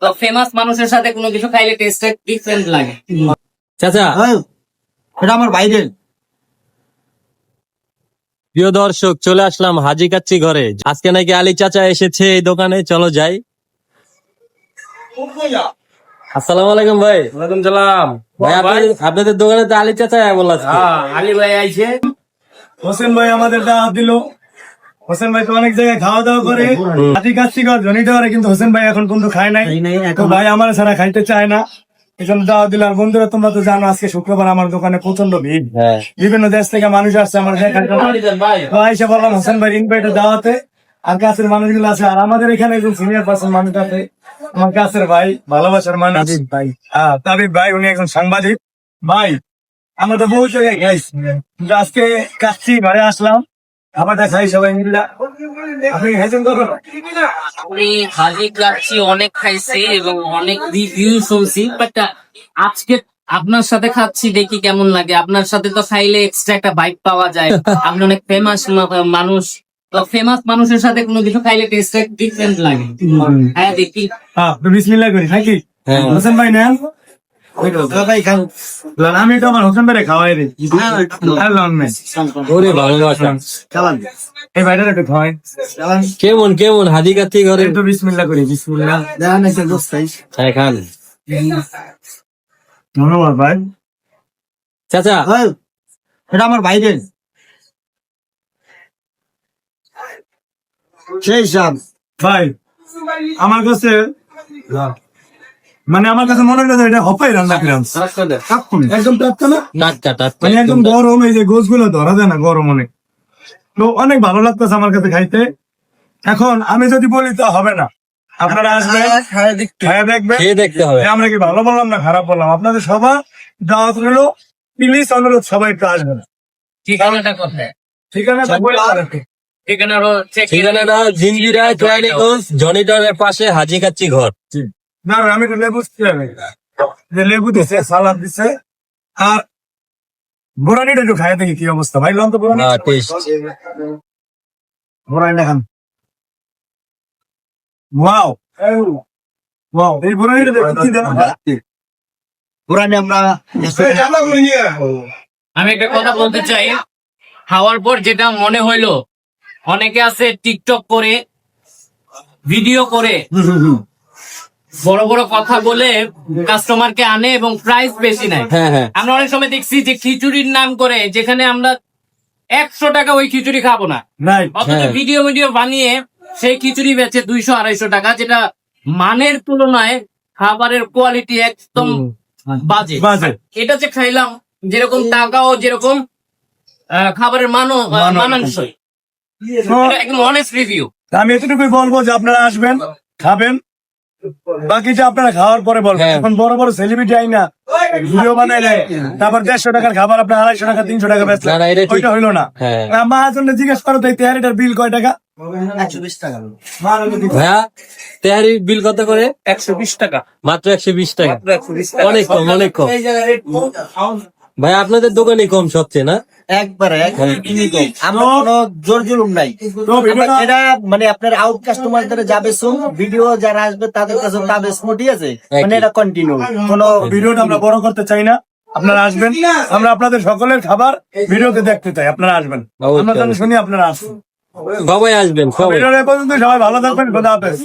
তো ফেমাস মানুষের সাথে কোনো কিছু খাইলে টেস্ট ডিফারেন্ট লাগে। চাচা এটা আমার বাইরের। প্রিয় দর্শক, চলে আসলাম হাজি কাচ্চি ঘরে। আজকে নাকি আলী চাচা এসেছে এই দোকানে, চলো যাই। আসসালামু আলাইকুম ভাই। ওয়ালাইকুম সালাম। ভাই আপনাদের দোকানে তো আলী চাচা বলা আলী ভাই আইছে। হোসেন ভাই আমাদের দাওয়াত দিল। হোসেন ভাই তো অনেক জায়গায় খাওয়া দাওয়া করে, হাতি কাচ্চি ঘর জনিতে পারে, কিন্তু হোসেন ভাই এখন পর্যন্ত খায় নাই। তো ভাই আমার ছাড়া খাইতে চায় না, এই জন্য দাওয়াত দিল। আর বন্ধুরা, তোমরা তো জানো আজকে শুক্রবার আমার দোকানে প্রচন্ড ভিড়, বিভিন্ন দেশ থেকে মানুষ আসছে আমার দেখার জন্য। তো আইসা বললাম হোসেন ভাই ইনভাইটে দাওয়াতে, আর কাছের মানুষগুলো আছে। আর আমাদের এখানে একজন সিনিয়র পার্সন মানুষ আছে, আমার কাছের ভাই, ভালোবাসার মানুষ ভাই, হ্যাঁ তাবিব ভাই, উনি একজন সাংবাদিক ভাই। আমরা তো বহু জায়গায় খাইছি, কিন্তু আজকে কাচ্চি ঘরে আসলাম, খাবারটা খাই সবাই মিল্লা। আপনি খাইছেন কখন? আমি হাজি কাচ্চি অনেক খাইছি এবং অনেক রিভিউ শুনছি, বাট আজকে আপনার সাথে খাচ্ছি, দেখি কেমন লাগে। আপনার সাথে তো খাইলে এক্সট্রা একটা ভাইব পাওয়া যায়। আপনি অনেক ফেমাস মানুষ, তো ফেমাস মানুষের সাথে কোনো কিছু খাইলে টেস্ট ডিফারেন্ট লাগে। হ্যাঁ দেখি। হ্যাঁ বিসমিল্লাহ করি নাকি? হোসেন ভাই নেন ভাই খান। আমি তো আমার হোসেন ভাই খাওয়াই দিই। এই ভাইটার একটু খাওয়াই। কেমন কেমন হাজি কাচ্চি ঘরে? একটু বিসমিল্লাহ করি। বিসমিল্লাহ। হ্যাঁ খান। ধন্যবাদ ভাই। চাচা এটা আমার বাইরের সেই সাম ভাই। আমার কাছে আমার কাছে মনে হয় এটা হপাই রান্না করাম একদম টাটকা না, টাটকা টাটকা, মানে একদম গরম। এই যে গোছগুলো ধরা যায় না, গরম অনেক। তো অনেক ভালো লাগতেছে আমার কাছে খাইতে। এখন আমি যদি বলি তা হবে না, আপনারা আসবেন, খায়া দেখবেন, খেয়ে দেখতে হবে। আমরা কি ভালো বললাম না খারাপ বললাম? আপনাদের সবার দাওয়াত হলো, প্লিজ অনুরোধ সবাই একটু আসবেন। ঠিকানাটা কোথায়? ঠিকানাটা বলে রাখি। ঠিকানাটা জিঞ্জিরা কেরানীগঞ্জ জনিটরের পাশে হাজি কাচ্চি ঘর। না আমি তো লেবু যে লেবু দিছে, সালাদ দিছে, আর বোরানিটা একটু খাই দেখি কি অবস্থা। ভাই লন তো বোরানি, বোরানি দেখান। ওয়াও ওয়াও, এই বোরানিটা দেখি কি দেন বোরানি আমরা। আমি একটা কথা বলতে চাই। খাওয়ার পর যেটা মনে হইলো, অনেকে আছে টিকটক করে, ভিডিও করে, বড় বড় কথা বলে কাস্টমারকে আনে এবং প্রাইস বেশি নেয়। হ্যাঁ হ্যাঁ, আমরা অনেক সময় দেখছি যে খিচুড়ির নাম করে, যেখানে আমরা 100 টাকা ওই খিচুড়ি খাবো না, রাইট। অথচ ভিডিও বানিয়ে সেই খিচুড়ি বেচে 200-250 টাকা, যেটা মানের তুলনায় খাবারের কোয়ালিটি একদম বাজে। বাজে। এটা যে খাইলাম, যেরকম টাকাও যেরকম খাবারের মানও মানানসই। এটা একদম অনেস্ট রিভিউ। আমি এতটুকুই বলবো যে আপনারা আসবেন, খাবেন, বাকিটা আপনারা খাওয়ার পরে বলবেন। হ্যাঁ। এখন বড় বড় সেলিব্রিটি আই না ভিডিও বানাইলে, তারপর 150 টাকার খাবার আপনার 250 টাকা 300 টাকা বেচলেন, না, না, এটা ঠিক। ওইটা হইলো না। হ্যাঁ। মহাজনকে জিজ্ঞেস করো তো এই তেহারিটার বিল কয় টাকা? 120 টাকা। ভাইয়া তেহারি বিল কত করে? 120 টাকা। মাত্র 120 টাকা। 120 টাকা। অনেক কম, অনেক কম। ভাই আপনাদের দোকানে কম সবচেয়ে না? একবারে আমরা কোনো জোর জুলুম নাই। তো ভিডিওটা এটা মানে আপনার আউট কাস্টমারদের যাবে শুন, ভিডিও যারা আসবে তাদের কাছে তাবে স্মুটি আছে, মানে এটা কন্টিনিউ। কোনো ভিডিওটা আমরা বড় করতে চাই না, আপনারা আসবেন, আমরা আপনাদের সকলের খাবার ভিডিওতে দেখতে চাই, আপনারা আসবেন। অবশ্যই, আমরা শুনি আপনারা আসবেন। সবাই আসবেন সবাই। ভিডিওটা এই পর্যন্ত, সবাই ভালো থাকবেন, খোদা হাফেজ।